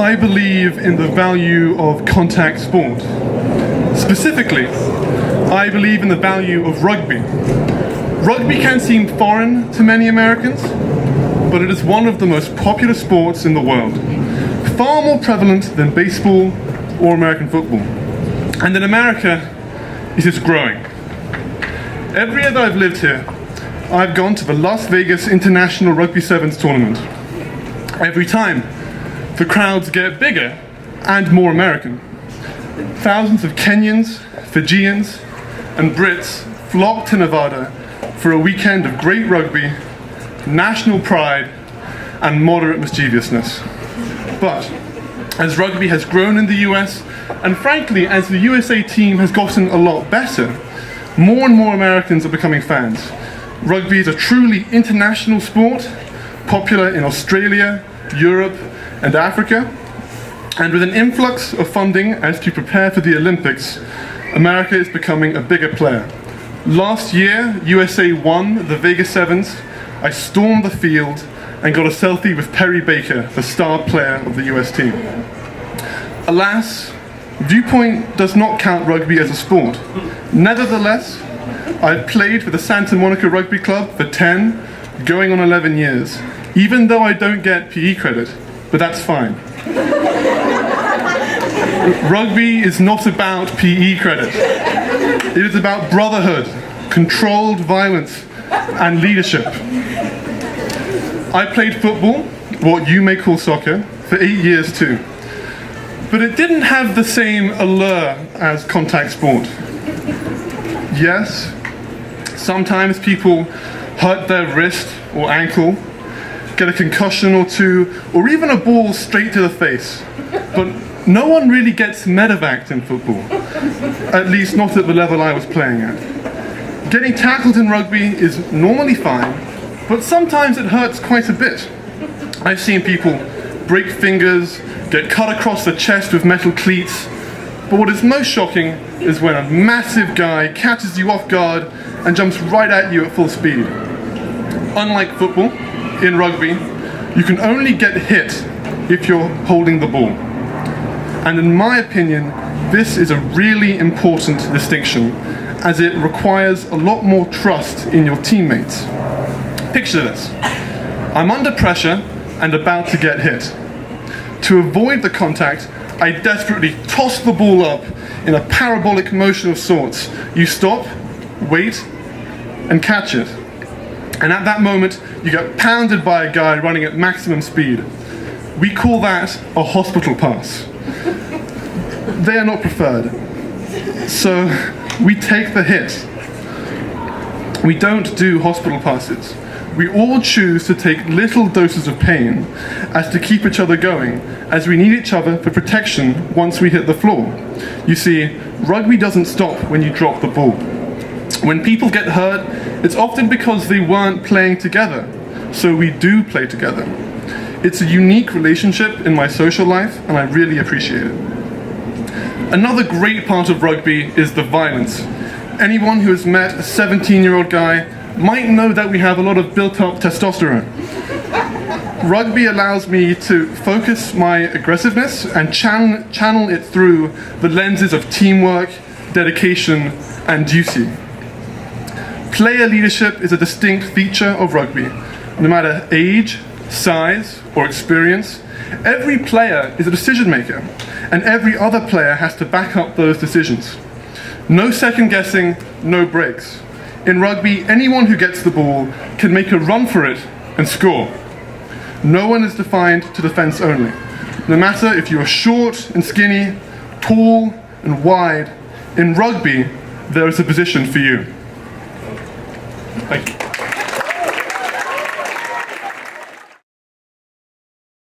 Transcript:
I believe in the value of contact sport. Specifically, I believe in the value of rugby. Rugby can seem foreign to many Americans, but it is one of the most popular sports in the world, far more prevalent than baseball or American football. And in America, it is growing. Every year that I've lived here, I've gone to the Las Vegas International Rugby Sevens tournament. Every time, the crowds get bigger and more American. Thousands of Kenyans, Fijians, and Brits flock to Nevada for a weekend of great rugby, national pride, and moderate mischievousness. But as rugby has grown in the US, and frankly, as the USA team has gotten a lot better, more and more Americans are becoming fans. Rugby is a truly international sport, popular in Australia, Europe, and Africa. And with an influx of funding as to prepare for the Olympics, America is becoming a bigger player. Last year, USA won the Vegas Sevens. I stormed the field and got a selfie with Perry Baker, the star player of the US team. Alas, Viewpoint does not count rugby as a sport. Nevertheless, I've played for the Santa Monica Rugby Club for 10, going on 11 years, even though I don't get PE credit, but that's fine. Rugby is not about PE credit. It is about brotherhood, controlled violence, and leadership. I played football, what you may call soccer, for 8 years too. But it didn't have the same allure as contact sport. Yes, sometimes people hurt their wrist or ankle, get a concussion or two, or even a ball straight to the face. But no one really gets medevaced in football, at least not at the level I was playing at. Getting tackled in rugby is normally fine, but sometimes it hurts quite a bit. I've seen people break fingers, get cut across the chest with metal cleats, but what is most shocking is when a massive guy catches you off guard and jumps right at you at full speed. Unlike football, in rugby, you can only get hit if you're holding the ball. And in my opinion, this is a really important distinction, as it requires a lot more trust in your teammates. Picture this. I'm under pressure and about to get hit. To avoid the contact, I desperately toss the ball up in a parabolic motion of sorts. You stop, wait, and catch it. And at that moment, you get pounded by a guy running at maximum speed. We call that a hospital pass. They are not preferred. So we take the hit. We don't do hospital passes. We all choose to take little doses of pain as to keep each other going, as we need each other for protection once we hit the floor. You see, rugby doesn't stop when you drop the ball. When people get hurt, it's often because they weren't playing together, so we do play together. It's a unique relationship in my social life, and I really appreciate it. Another great part of rugby is the violence. Anyone who has met a 17-year-old guy might know that we have a lot of built-up testosterone. Rugby allows me to focus my aggressiveness and channel it through the lenses of teamwork, dedication, and duty. Player leadership is a distinct feature of rugby. No matter age, size, or experience, every player is a decision maker, and every other player has to back up those decisions. No second guessing, no breaks. In rugby, anyone who gets the ball can make a run for it and score. No one is defined to defense only. No matter if you are short and skinny, tall and wide, in rugby, there is a position for you. Thank you.